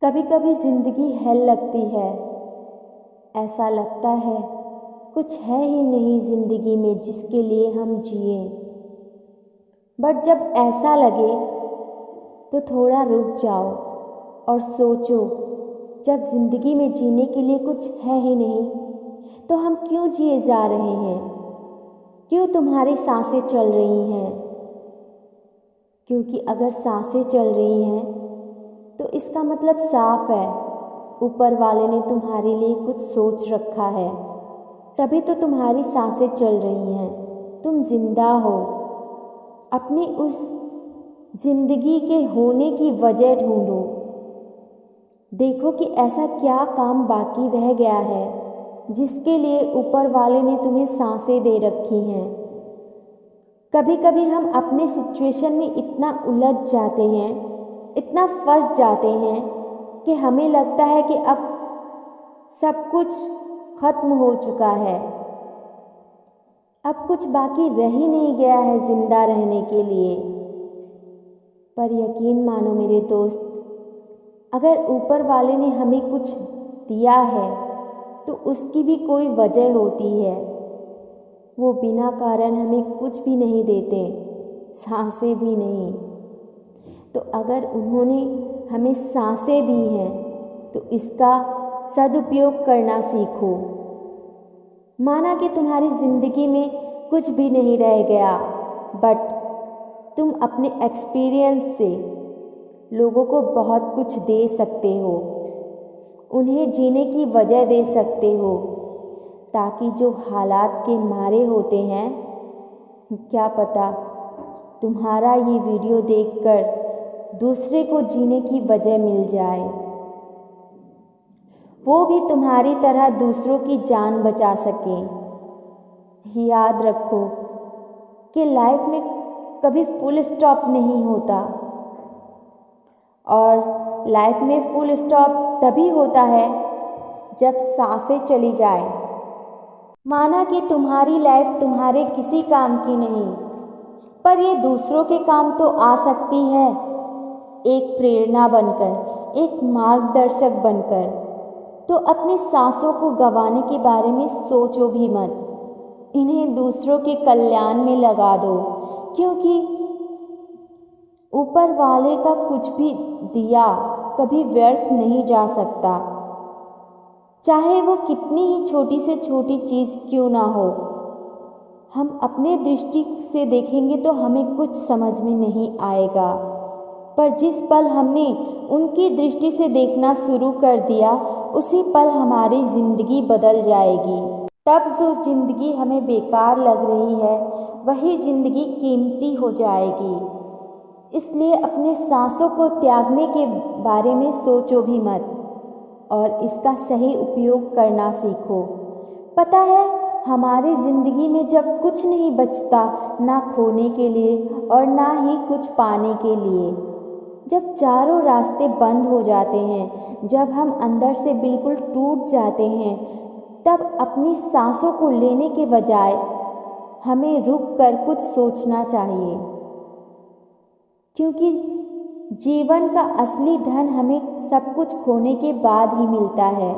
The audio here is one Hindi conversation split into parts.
कभी कभी ज़िंदगी हेल लगती है। ऐसा लगता है कुछ है ही नहीं ज़िंदगी में जिसके लिए हम जिए। बट जब ऐसा लगे तो थोड़ा रुक जाओ और सोचो, जब ज़िंदगी में जीने के लिए कुछ है ही नहीं तो हम क्यों जिए जा रहे हैं? क्यों तुम्हारी सांसें चल रही हैं? क्योंकि अगर सांसें चल रही हैं तो इसका मतलब साफ है, ऊपर वाले ने तुम्हारे लिए कुछ सोच रखा है। तभी तो तुम्हारी सांसें चल रही हैं, तुम जिंदा हो। अपनी उस जिंदगी के होने की वजह ढूंढो। देखो कि ऐसा क्या काम बाकी रह गया है जिसके लिए ऊपर वाले ने तुम्हें सांसें दे रखी हैं। कभी कभी हम अपने सिचुएशन में इतना उलझ जाते हैं, इतना फंस जाते हैं कि हमें लगता है कि अब सब कुछ खत्म हो चुका है, अब कुछ बाकी रह ही नहीं गया है जिंदा रहने के लिए। पर यकीन मानो मेरे दोस्त, अगर ऊपर वाले ने हमें कुछ दिया है तो उसकी भी कोई वजह होती है। वो बिना कारण हमें कुछ भी नहीं देते, सांसें भी नहीं। तो अगर उन्होंने हमें सांसें दी हैं तो इसका सदुपयोग करना सीखो। माना कि तुम्हारी ज़िंदगी में कुछ भी नहीं रह गया, बट तुम अपने एक्सपीरियंस से लोगों को बहुत कुछ दे सकते हो, उन्हें जीने की वजह दे सकते हो, ताकि जो हालात के मारे होते हैं, क्या पता तुम्हारा ये वीडियो देखकर दूसरे को जीने की वजह मिल जाए, वो भी तुम्हारी तरह दूसरों की जान बचा सके। याद रखो कि लाइफ में कभी फुल स्टॉप नहीं होता, और लाइफ में फुल स्टॉप तभी होता है जब सांसें चली जाए। माना कि तुम्हारी लाइफ तुम्हारे किसी काम की नहीं, पर ये दूसरों के काम तो आ सकती है, एक प्रेरणा बनकर, एक मार्गदर्शक बनकर। तो अपनी सांसों को गंवाने के बारे में सोचो भी मत, इन्हें दूसरों के कल्याण में लगा दो, क्योंकि ऊपर वाले का कुछ भी दिया कभी व्यर्थ नहीं जा सकता, चाहे वो कितनी ही छोटी से छोटी चीज़ क्यों ना हो। हम अपने दृष्टि से देखेंगे तो हमें कुछ समझ में नहीं आएगा, पर जिस पल हमने उनकी दृष्टि से देखना शुरू कर दिया, उसी पल हमारी ज़िंदगी बदल जाएगी। तब जो ज़िंदगी हमें बेकार लग रही है, वही ज़िंदगी कीमती हो जाएगी। इसलिए अपने सांसों को त्यागने के बारे में सोचो भी मत, और इसका सही उपयोग करना सीखो। पता है, हमारी ज़िंदगी में जब कुछ नहीं बचता, ना खोने के लिए और ना ही कुछ पाने के लिए, जब चारों रास्ते बंद हो जाते हैं, जब हम अंदर से बिल्कुल टूट जाते हैं, तब अपनी सांसों को लेने के बजाय हमें रुक कर कुछ सोचना चाहिए, क्योंकि जीवन का असली धन हमें सब कुछ खोने के बाद ही मिलता है।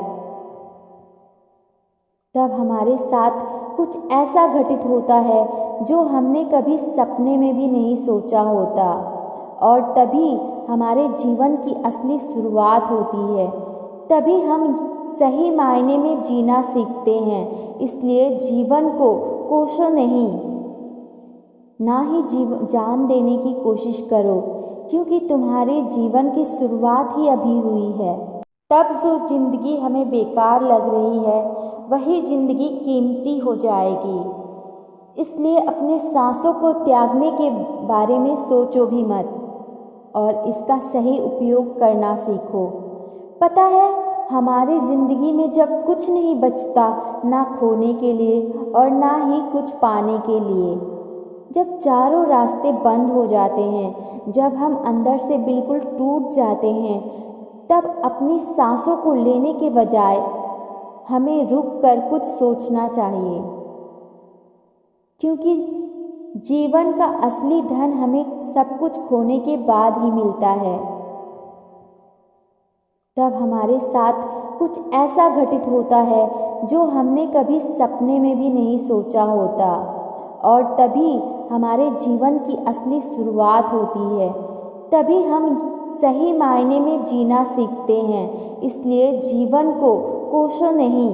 तब हमारे साथ कुछ ऐसा घटित होता है जो हमने कभी सपने में भी नहीं सोचा होता, और तभी हमारे जीवन की असली शुरुआत होती है। तभी हम सही मायने में जीना सीखते हैं। इसलिए जीवन को कोसो नहीं, ना ही जान देने की कोशिश करो, क्योंकि तुम्हारे जीवन की शुरुआत ही अभी हुई है। तब जो ज़िंदगी हमें बेकार लग रही है, वही ज़िंदगी कीमती हो जाएगी। इसलिए अपने सांसों को त्यागने के बारे में सोचो भी मत, और इसका सही उपयोग करना सीखो। पता है, हमारी ज़िंदगी में जब कुछ नहीं बचता, ना खोने के लिए और ना ही कुछ पाने के लिए, जब चारों रास्ते बंद हो जाते हैं, जब हम अंदर से बिल्कुल टूट जाते हैं, तब अपनी सांसों को लेने के बजाय हमें रुक कर कुछ सोचना चाहिए, क्योंकि जीवन का असली धन हमें सब कुछ खोने के बाद ही मिलता है। तब हमारे साथ कुछ ऐसा घटित होता है जो हमने कभी सपने में भी नहीं सोचा होता, और तभी हमारे जीवन की असली शुरुआत होती है। तभी हम सही मायने में जीना सीखते हैं। इसलिए जीवन को कोसो नहीं,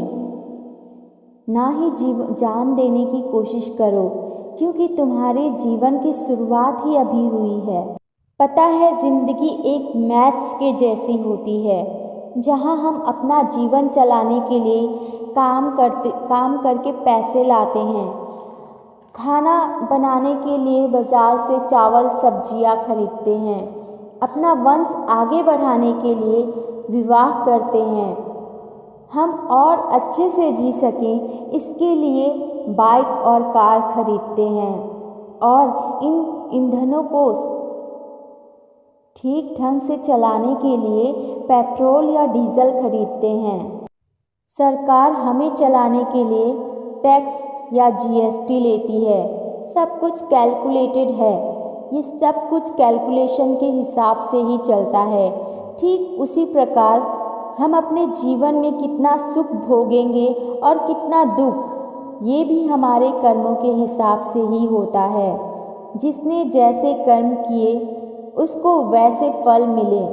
ना ही जान देने की कोशिश करो, क्योंकि तुम्हारे जीवन की शुरुआत ही अभी हुई है। पता है, जिंदगी एक मैथ्स के जैसी होती है, जहां हम अपना जीवन चलाने के लिए काम करके पैसे लाते हैं। खाना बनाने के लिए बाजार से चावल सब्जियां खरीदते हैं। अपना वंश आगे बढ़ाने के लिए विवाह करते हैं। हम और अच्छे से जी सकें इसके लिए बाइक और कार खरीदते हैं, और इन ईंधनों को ठीक ढंग से चलाने के लिए पेट्रोल या डीजल खरीदते हैं। सरकार हमें चलाने के लिए टैक्स या जीएसटी लेती है। सब कुछ कैलकुलेटेड है। ये सब कुछ कैलकुलेशन के हिसाब से ही चलता है। ठीक उसी प्रकार हम अपने जीवन में कितना सुख भोगेंगे और कितना दुख, ये भी हमारे कर्मों के हिसाब से ही होता है। जिसने जैसे कर्म किए उसको वैसे फल मिले,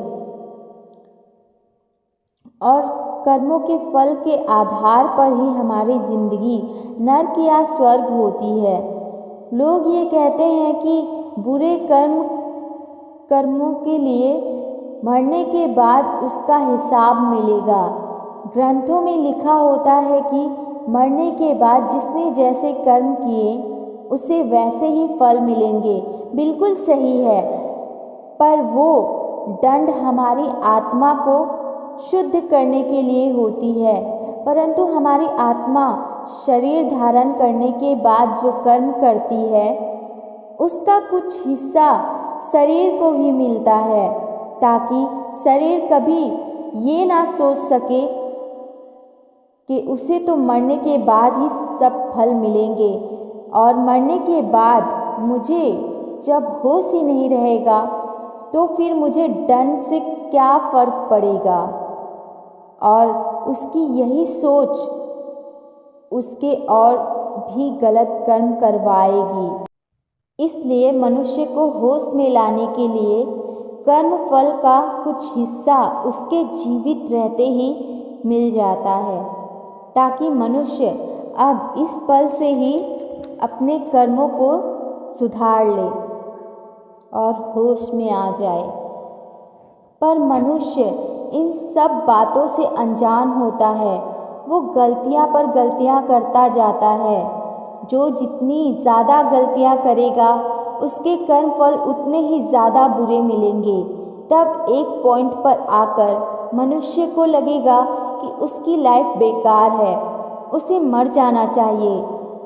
और कर्मों के फल के आधार पर ही हमारी जिंदगी नर्क या स्वर्ग होती है। लोग ये कहते हैं कि बुरे कर्मों के लिए मरने के बाद उसका हिसाब मिलेगा। ग्रंथों में लिखा होता है कि मरने के बाद जिसने जैसे कर्म किए उसे वैसे ही फल मिलेंगे। बिल्कुल सही है, पर वो दंड हमारी आत्मा को शुद्ध करने के लिए होती है। परंतु हमारी आत्मा शरीर धारण करने के बाद जो कर्म करती है उसका कुछ हिस्सा शरीर को भी मिलता है, ताकि शरीर कभी ये ना सोच सके कि उसे तो मरने के बाद ही सब फल मिलेंगे, और मरने के बाद मुझे जब होश ही नहीं रहेगा तो फिर मुझे दंड से क्या फ़र्क पड़ेगा। और उसकी यही सोच उसके और भी गलत कर्म करवाएगी। इसलिए मनुष्य को होश में लाने के लिए कर्म फल का कुछ हिस्सा उसके जीवित रहते ही मिल जाता है, ताकि मनुष्य अब इस पल से ही अपने कर्मों को सुधार ले और होश में आ जाए। पर मनुष्य इन सब बातों से अनजान होता है। वो गलतियां पर गलतियां करता जाता है। जो जितनी ज़्यादा गलतियां करेगा उसके कर्म फल उतने ही ज़्यादा बुरे मिलेंगे। तब एक पॉइंट पर आकर मनुष्य को लगेगा कि उसकी लाइफ बेकार है, उसे मर जाना चाहिए।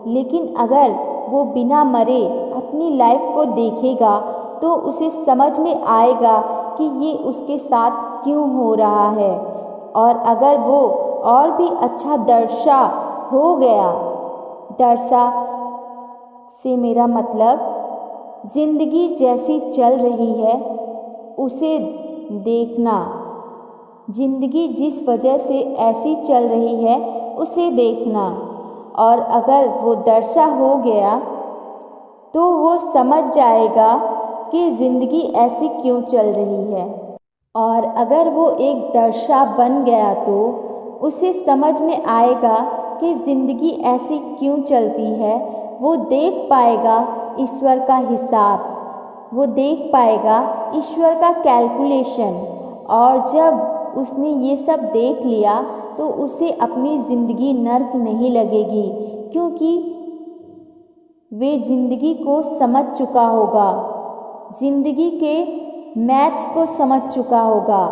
लेकिन अगर वो बिना मरे अपनी लाइफ को देखेगा तो उसे समझ में आएगा कि ये उसके साथ क्यों हो रहा है। और अगर वो और भी अच्छा दर्शा हो गया, दर्शा से मेरा मतलब जिंदगी जैसी चल रही है उसे देखना, जिंदगी जिस वजह से ऐसी चल रही है उसे देखना। और अगर वो दर्शा हो गया तो वो समझ जाएगा कि ज़िंदगी ऐसी क्यों चल रही है। और अगर वो एक दर्शा बन गया तो उसे समझ में आएगा कि ज़िंदगी ऐसी क्यों चलती है। वो देख पाएगा ईश्वर का हिसाब, वो देख पाएगा ईश्वर का कैलकुलेशन। और जब उसने ये सब देख लिया तो उसे अपनी ज़िंदगी नर्क नहीं लगेगी, क्योंकि वे ज़िंदगी को समझ चुका होगा, ज़िंदगी के मैथ्स को समझ चुका होगा।